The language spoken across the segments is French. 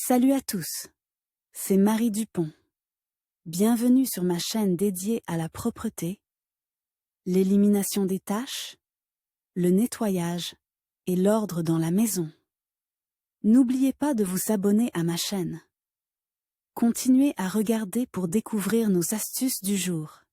Salut à tous, c'est Marie Dupont. Bienvenue sur ma chaîne dédiée à la propreté, l'élimination des taches, le nettoyage et l'ordre dans la maison. N'oubliez pas de vous abonner à ma chaîne. Continuez à regarder pour découvrir nos astuces du jour.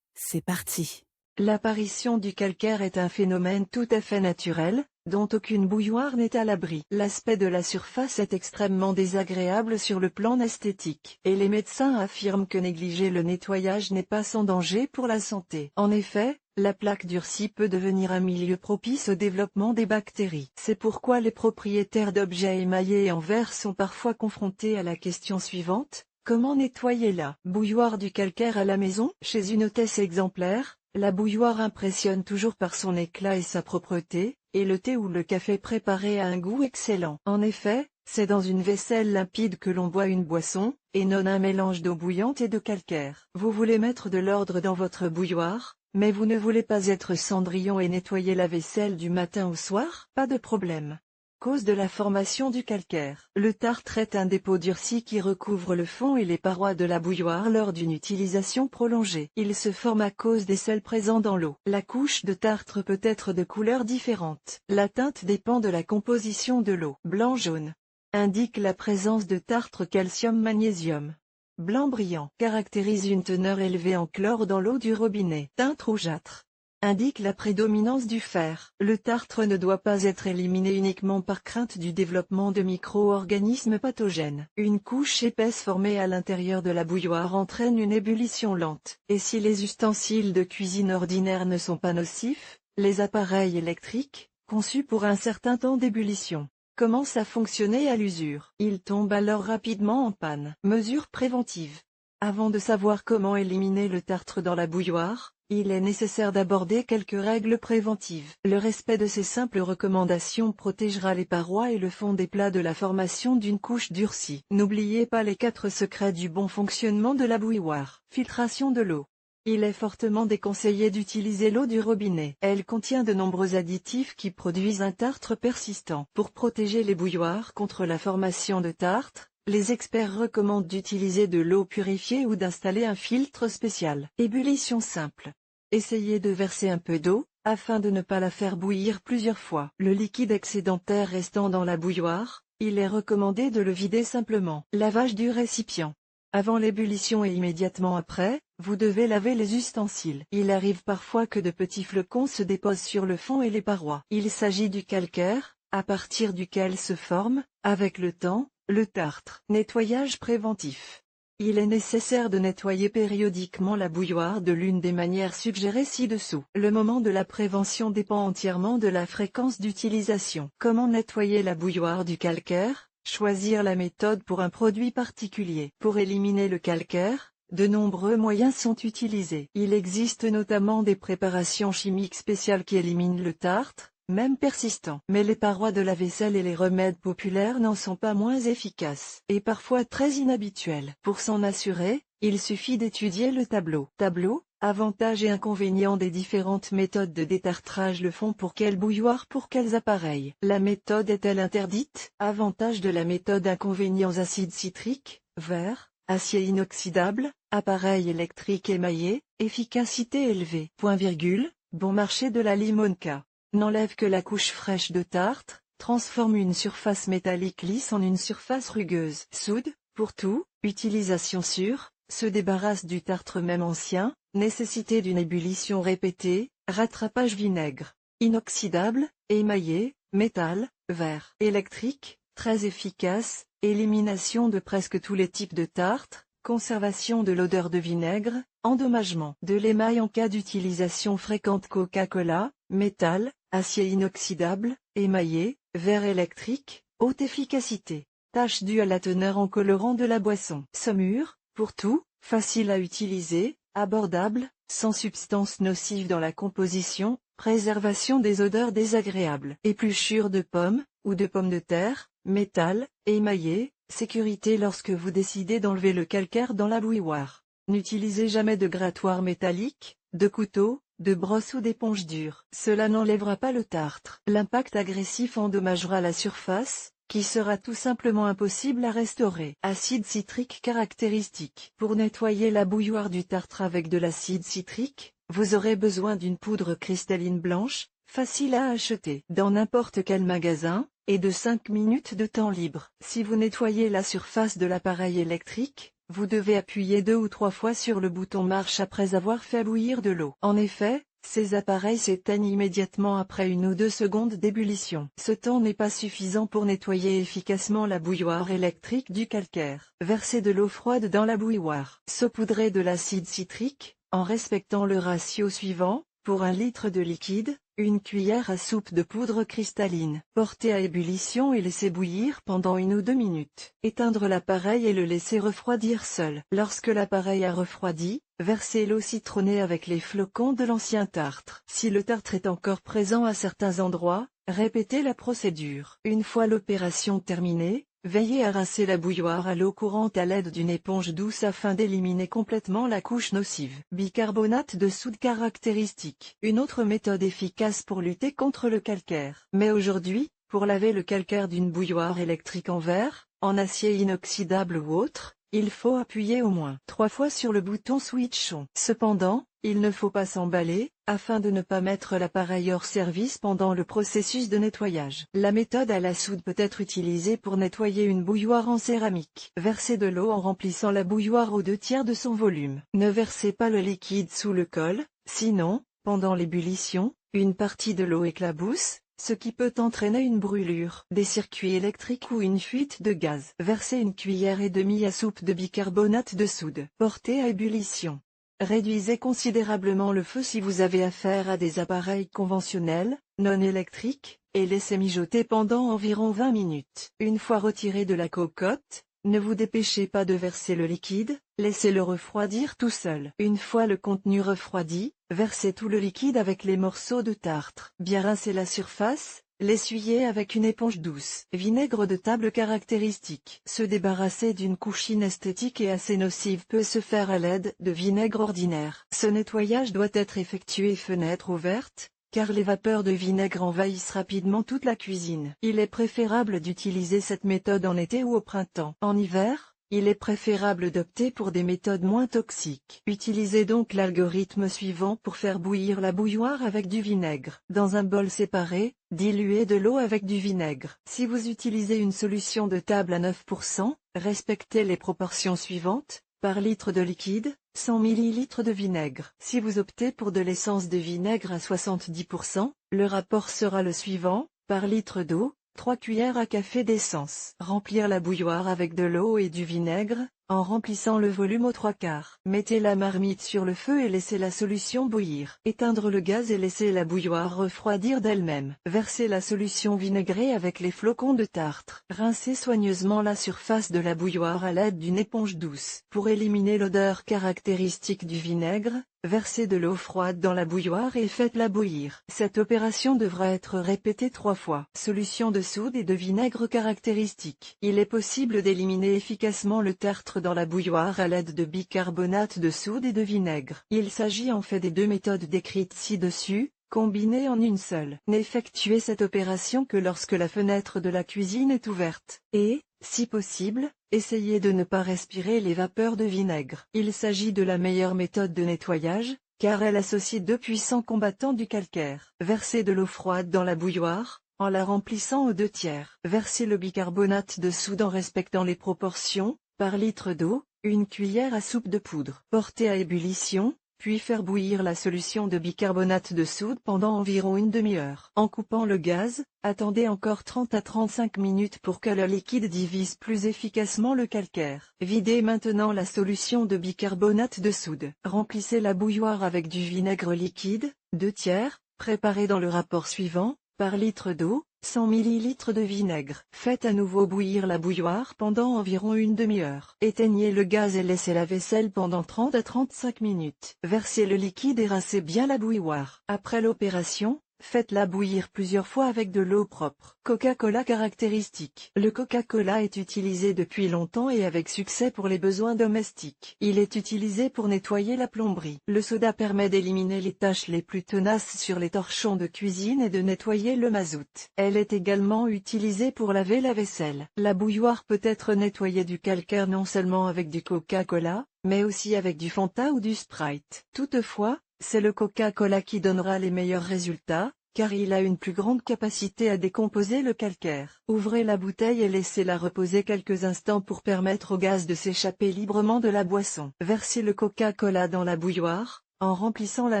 C'est parti. L'apparition du calcaire est un phénomène tout à fait naturel, dont aucune bouilloire n'est à l'abri. L'aspect de la surface est extrêmement désagréable sur le plan esthétique, et les médecins affirment que négliger le nettoyage n'est pas sans danger pour la santé. En effet, la plaque durcie peut devenir un milieu propice au développement des bactéries. C'est pourquoi les propriétaires d'objets émaillés en verre sont parfois confrontés à la question suivante: comment nettoyer la bouilloire du calcaire à la maison? Chez une hôtesse exemplaire, la bouilloire impressionne toujours par son éclat et sa propreté, et le thé ou le café préparé a un goût excellent. En effet, c'est dans une vaisselle limpide que l'on boit une boisson, et non un mélange d'eau bouillante et de calcaire. Vous voulez mettre de l'ordre dans votre bouilloire, mais vous ne voulez pas être Cendrillon et nettoyer la vaisselle du matin au soir? Pas de problème. Cause de la formation du calcaire. Le tartre est un dépôt durci qui recouvre le fond et les parois de la bouilloire lors d'une utilisation prolongée. Il se forme à cause des sels présents dans l'eau. La couche de tartre peut être de couleurs différentes. La teinte dépend de la composition de l'eau. Blanc-jaune indique la présence de tartre calcium-magnésium. Blanc brillant caractérise une teneur élevée en chlore dans l'eau du robinet. Teinte rougeâtre indique la prédominance du fer. Le tartre ne doit pas être éliminé uniquement par crainte du développement de micro-organismes pathogènes. Une couche épaisse formée à l'intérieur de la bouilloire entraîne une ébullition lente. Et si les ustensiles de cuisine ordinaires ne sont pas nocifs, les appareils électriques, conçus pour un certain temps d'ébullition, commencent à fonctionner à l'usure. Ils tombent alors rapidement en panne. Mesures préventives. Avant de savoir comment éliminer le tartre dans la bouilloire, il est nécessaire d'aborder quelques règles préventives. Le respect de ces simples recommandations protégera les parois et le fond des plats de la formation d'une couche durcie. N'oubliez pas les 4 secrets du bon fonctionnement de la bouilloire. Filtration de l'eau. Il est fortement déconseillé d'utiliser l'eau du robinet. Elle contient de nombreux additifs qui produisent un tartre persistant. Pour protéger les bouilloires contre la formation de tartre, les experts recommandent d'utiliser de l'eau purifiée ou d'installer un filtre spécial. Ébullition simple. Essayez de verser un peu d'eau, afin de ne pas la faire bouillir plusieurs fois. Le liquide excédentaire restant dans la bouilloire, il est recommandé de le vider simplement. Lavage du récipient. Avant l'ébullition et immédiatement après, vous devez laver les ustensiles. Il arrive parfois que de petits flocons se déposent sur le fond et les parois. Il s'agit du calcaire, à partir duquel se forme, avec le temps, le tartre. Nettoyage préventif. Il est nécessaire de nettoyer périodiquement la bouilloire de l'une des manières suggérées ci-dessous. Le moment de la prévention dépend entièrement de la fréquence d'utilisation. Comment nettoyer la bouilloire du calcaire? Choisir la méthode pour un produit particulier. Pour éliminer le calcaire, de nombreux moyens sont utilisés. Il existe notamment des préparations chimiques spéciales qui éliminent le tartre, même persistant. Mais les parois de la vaisselle et les remèdes populaires n'en sont pas moins efficaces, et parfois très inhabituels. Pour s'en assurer, il suffit d'étudier le tableau. Tableau, avantages et inconvénients des différentes méthodes de détartrage. Le fond pour quelle bouilloire, pour quels appareils? La méthode est-elle interdite? Avantages de la méthode, inconvénients: acide citrique, verre, acier inoxydable, appareil électrique émaillé, efficacité élevée. Point virgule, bon marché de la limonca. N'enlève que la couche fraîche de tartre, transforme une surface métallique lisse en une surface rugueuse. Soude, pour tout, utilisation sûre, se débarrasse du tartre même ancien, nécessité d'une ébullition répétée, rattrapage vinaigre. Inoxydable, émaillé, métal, verre. Électrique, très efficace, élimination de presque tous les types de tartre, conservation de l'odeur de vinaigre, endommagement de l'émail en cas d'utilisation fréquente. Coca-Cola, métal, acier inoxydable, émaillé, verre électrique, haute efficacité. Tache due à la teneur en colorant de la boisson. Saumure, pour tout, facile à utiliser, abordable, sans substances nocives dans la composition, préservation des odeurs désagréables. Épluchure de pommes, ou de pommes de terre, métal, émaillé, sécurité lorsque vous décidez d'enlever le calcaire dans la bouilloire. N'utilisez jamais de grattoir métallique, de couteau, de brosse ou d'éponge dure. Cela n'enlèvera pas le tartre. L'impact agressif endommagera la surface, qui sera tout simplement impossible à restaurer. Acide citrique caractéristique. Pour nettoyer la bouilloire du tartre avec de l'acide citrique, vous aurez besoin d'une poudre cristalline blanche, facile à acheter dans n'importe quel magasin, et de 5 minutes de temps libre. Si vous nettoyez la surface de l'appareil électrique, vous devez appuyer 2 ou 3 fois sur le bouton marche après avoir fait bouillir de l'eau. En effet, ces appareils s'éteignent immédiatement après 1 ou 2 secondes d'ébullition. Ce temps n'est pas suffisant pour nettoyer efficacement la bouilloire électrique du calcaire. Versez de l'eau froide dans la bouilloire. Saupoudrez de l'acide citrique, en respectant le ratio suivant, pour 1 litre de liquide, 1 cuillère à soupe de poudre cristalline. Portez à ébullition et laissez bouillir pendant 1 ou 2 minutes. Éteindre l'appareil et le laisser refroidir seul. Lorsque l'appareil a refroidi, versez l'eau citronnée avec les flocons de l'ancien tartre. Si le tartre est encore présent à certains endroits, répétez la procédure. Une fois l'opération terminée, veillez à rincer la bouilloire à l'eau courante à l'aide d'une éponge douce afin d'éliminer complètement la couche nocive. Bicarbonate de soude caractéristique. Une autre méthode efficace pour lutter contre le calcaire. Mais aujourd'hui, pour laver le calcaire d'une bouilloire électrique en verre, en acier inoxydable ou autre, il faut appuyer au moins 3 fois sur le bouton switch on. Cependant, il ne faut pas s'emballer, afin de ne pas mettre l'appareil hors service pendant le processus de nettoyage. La méthode à la soude peut être utilisée pour nettoyer une bouilloire en céramique. Versez de l'eau en remplissant la bouilloire aux 2/3 de son volume. Ne versez pas le liquide sous le col, sinon, pendant l'ébullition, une partie de l'eau éclabousse, ce qui peut entraîner une brûlure des circuits électriques ou une fuite de gaz. Versez 1,5 cuillère à soupe de bicarbonate de soude. Portez à ébullition. Réduisez considérablement le feu si vous avez affaire à des appareils conventionnels, non électriques, et laissez mijoter pendant environ 20 minutes. Une fois retiré de la cocotte, ne vous dépêchez pas de verser le liquide, laissez-le refroidir tout seul. Une fois le contenu refroidi, versez tout le liquide avec les morceaux de tartre. Bien rincer la surface, l'essuyer avec une éponge douce. Vinaigre de table caractéristique. Se débarrasser d'une couche inesthétique et assez nocive peut se faire à l'aide de vinaigre ordinaire. Ce nettoyage doit être effectué fenêtre ouverte, car les vapeurs de vinaigre envahissent rapidement toute la cuisine. Il est préférable d'utiliser cette méthode en été ou au printemps. En hiver, il est préférable d'opter pour des méthodes moins toxiques. Utilisez donc l'algorithme suivant pour faire bouillir la bouilloire avec du vinaigre. Dans un bol séparé, diluez de l'eau avec du vinaigre. Si vous utilisez une solution de table à 9%, respectez les proportions suivantes. Par litre de liquide, 100 ml de vinaigre. Si vous optez pour de l'essence de vinaigre à 70%, le rapport sera le suivant, par litre d'eau, 3 cuillères à café d'essence. Remplir la bouilloire avec de l'eau et du vinaigre, en remplissant le volume aux 3/4. Mettez la marmite sur le feu et laissez la solution bouillir. Éteindre le gaz et laisser la bouilloire refroidir d'elle-même. Versez la solution vinaigrée avec les flocons de tartre. Rincez soigneusement la surface de la bouilloire à l'aide d'une éponge douce. Pour éliminer l'odeur caractéristique du vinaigre, versez de l'eau froide dans la bouilloire et faites-la bouillir. Cette opération devra être répétée 3 fois. Solution de soude et de vinaigre caractéristique. Il est possible d'éliminer efficacement le tartre dans la bouilloire à l'aide de bicarbonate de soude et de vinaigre. Il s'agit en fait des 2 méthodes décrites ci-dessus, combinées en une seule. N'effectuez cette opération que lorsque la fenêtre de la cuisine est ouverte. Et, si possible, essayez de ne pas respirer les vapeurs de vinaigre. Il s'agit de la meilleure méthode de nettoyage, car elle associe 2 puissants combattants du calcaire. Versez de l'eau froide dans la bouilloire, en la remplissant aux 2/3. Versez le bicarbonate de soude en respectant les proportions, par litre d'eau, 1 cuillère à soupe de poudre. Portez à ébullition, puis faire bouillir la solution de bicarbonate de soude pendant environ 1 demi-heure. En coupant le gaz, attendez encore 30 à 35 minutes pour que le liquide divise plus efficacement le calcaire. Videz maintenant la solution de bicarbonate de soude. Remplissez la bouilloire avec du vinaigre liquide, 2/3, préparé dans le rapport suivant, par litre d'eau, 100 ml de vinaigre. Faites à nouveau bouillir la bouilloire pendant environ 1 demi-heure. Éteignez le gaz et laissez la vaisselle pendant 30 à 35 minutes. Versez le liquide et rincez bien la bouilloire. Après l'opération, Faites-la bouillir plusieurs fois avec de l'eau propre. Coca-Cola caractéristique. Le Coca-Cola est utilisé depuis longtemps et avec succès pour les besoins domestiques. Il est utilisé pour nettoyer la plomberie. Le soda permet d'éliminer les taches les plus tenaces sur les torchons de cuisine et de nettoyer le mazout. Elle est également utilisée pour laver la vaisselle. La bouilloire peut être nettoyée du calcaire non seulement avec du Coca-Cola, mais aussi avec du Fanta ou du Sprite. Toutefois, c'est le Coca-Cola qui donnera les meilleurs résultats, car il a une plus grande capacité à décomposer le calcaire. Ouvrez la bouteille et laissez-la reposer quelques instants pour permettre au gaz de s'échapper librement de la boisson. Versez le Coca-Cola dans la bouilloire, en remplissant la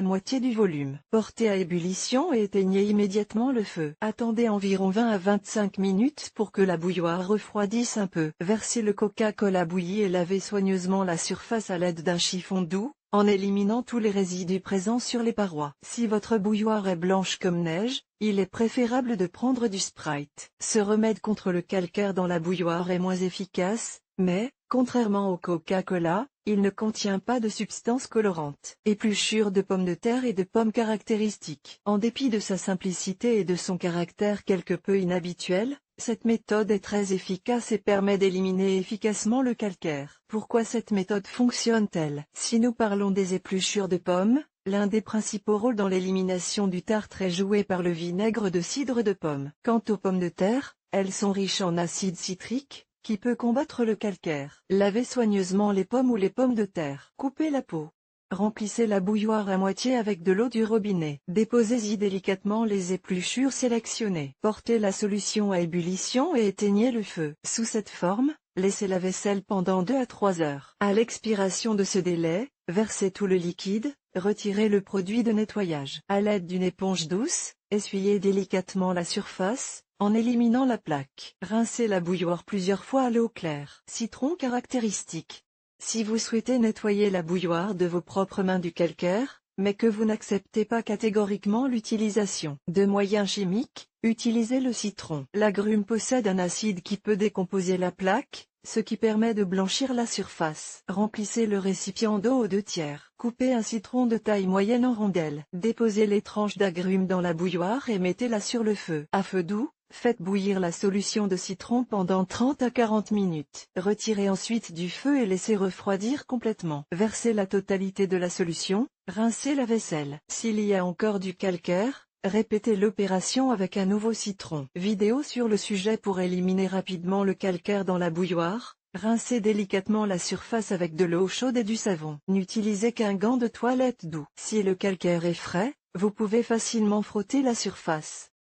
moitié du volume. Portez à ébullition et éteignez immédiatement le feu. Attendez environ 20 à 25 minutes pour que la bouilloire refroidisse un peu. Versez le Coca-Cola bouilli et lavez soigneusement la surface à l'aide d'un chiffon doux, en éliminant tous les résidus présents sur les parois. Si votre bouilloire est blanche comme neige, il est préférable de prendre du Sprite. Ce remède contre le calcaire dans la bouilloire est moins efficace, mais, contrairement au Coca-Cola, il ne contient pas de substances colorantes. Épluchure de pommes de terre et de pommes caractéristiques. En dépit de sa simplicité et de son caractère quelque peu inhabituel, cette méthode est très efficace et permet d'éliminer efficacement le calcaire. Pourquoi cette méthode fonctionne-t-elle? Si nous parlons des épluchures de pommes, l'un des principaux rôles dans l'élimination du tartre est joué par le vinaigre de cidre de pomme. Quant aux pommes de terre, elles sont riches en acide citrique, qui peut combattre le calcaire. Lavez soigneusement les pommes ou les pommes de terre. Coupez la peau. Remplissez la bouilloire à moitié avec de l'eau du robinet. Déposez-y délicatement les épluchures sélectionnées. Portez la solution à ébullition et éteignez le feu. Sous cette forme, laissez la vaisselle pendant 2 à 3 heures. À l'expiration de ce délai, versez tout le liquide, retirez le produit de nettoyage. À l'aide d'une éponge douce, essuyez délicatement la surface, en éliminant la plaque. Rincez la bouilloire plusieurs fois à l'eau claire. Citron caractéristique. Si vous souhaitez nettoyer la bouilloire de vos propres mains du calcaire, mais que vous n'acceptez pas catégoriquement l'utilisation de moyens chimiques, utilisez le citron. L'agrume possède un acide qui peut décomposer la plaque, ce qui permet de blanchir la surface. Remplissez le récipient d'eau aux 2/3. Coupez un citron de taille moyenne en rondelles. Déposez les tranches d'agrumes dans la bouilloire et mettez-la sur le feu. À feu doux, faites bouillir la solution de citron pendant 30 à 40 minutes. Retirez ensuite du feu et laissez refroidir complètement. Versez la totalité de la solution, rincez la vaisselle. S'il y a encore du calcaire, répétez l'opération avec un nouveau citron. Vidéo sur le sujet pour éliminer rapidement le calcaire dans la bouilloire. Rincez délicatement la surface avec de l'eau chaude et du savon. N'utilisez qu'un gant de toilette doux. Si le calcaire est frais, vous pouvez facilement frotter la surface.